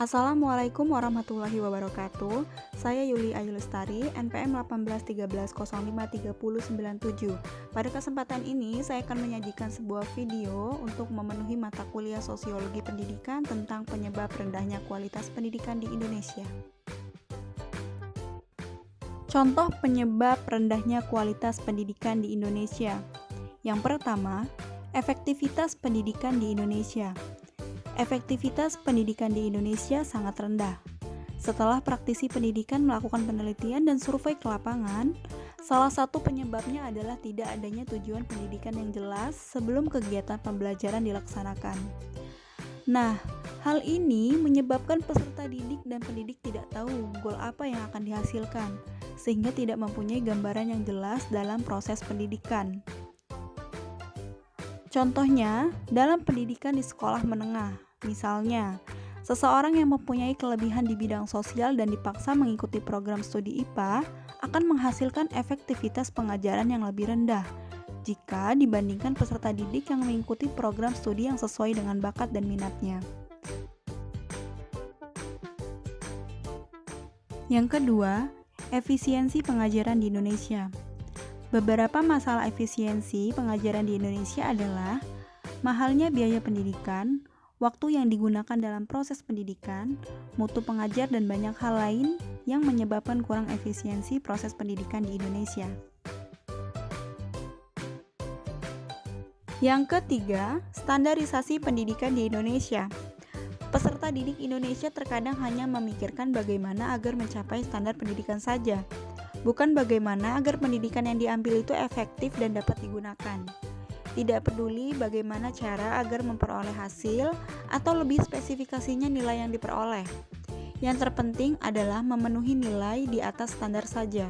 Assalamualaikum warahmatullahi wabarakatuh. Saya Yuli Ayu Lestari, NPM 1813053097. Pada kesempatan ini, saya akan menyajikan sebuah video untuk memenuhi mata kuliah Sosiologi Pendidikan tentang penyebab rendahnya kualitas pendidikan di Indonesia. Contoh penyebab rendahnya kualitas pendidikan di Indonesia. Yang pertama, efektivitas pendidikan di Indonesia. Efektivitas pendidikan di Indonesia sangat rendah. Setelah praktisi pendidikan melakukan penelitian dan survei ke lapangan, salah satu penyebabnya adalah tidak adanya tujuan pendidikan yang jelas sebelum kegiatan pembelajaran dilaksanakan. Nah, hal ini menyebabkan peserta didik dan pendidik tidak tahu goal apa yang akan dihasilkan, sehingga tidak mempunyai gambaran yang jelas dalam proses pendidikan. Contohnya, dalam pendidikan di sekolah menengah, misalnya, seseorang yang mempunyai kelebihan di bidang sosial dan dipaksa mengikuti program studi IPA akan menghasilkan efektivitas pengajaran yang lebih rendah jika dibandingkan peserta didik yang mengikuti program studi yang sesuai dengan bakat dan minatnya. Yang kedua, efisiensi pengajaran di Indonesia. Beberapa masalah efisiensi pengajaran di Indonesia adalah mahalnya biaya pendidikan, waktu yang digunakan dalam proses pendidikan, mutu pengajar, dan banyak hal lain yang menyebabkan kurang efisiensi proses pendidikan di Indonesia. Yang ketiga, standarisasi pendidikan di Indonesia. Peserta didik Indonesia terkadang hanya memikirkan bagaimana agar mencapai standar pendidikan saja, bukan bagaimana agar pendidikan yang diambil itu efektif dan dapat digunakan. Tidak peduli bagaimana cara agar memperoleh hasil atau lebih spesifikasinya nilai yang diperoleh. Yang terpenting adalah memenuhi nilai di atas standar saja.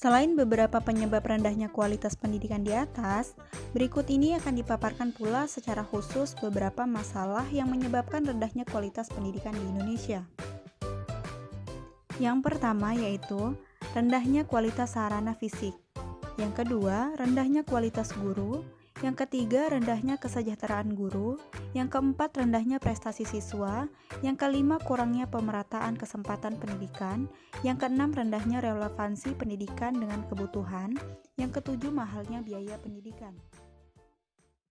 Selain beberapa penyebab rendahnya kualitas pendidikan di atas, berikut ini akan dipaparkan pula secara khusus beberapa masalah yang menyebabkan rendahnya kualitas pendidikan di Indonesia. Yang pertama yaitu rendahnya kualitas sarana fisik. Yang kedua, rendahnya kualitas guru. Yang ketiga, rendahnya kesejahteraan guru. Yang keempat, rendahnya prestasi siswa. Yang kelima, kurangnya pemerataan kesempatan pendidikan. Yang keenam, rendahnya relevansi pendidikan dengan kebutuhan. Yang ketujuh, mahalnya biaya pendidikan.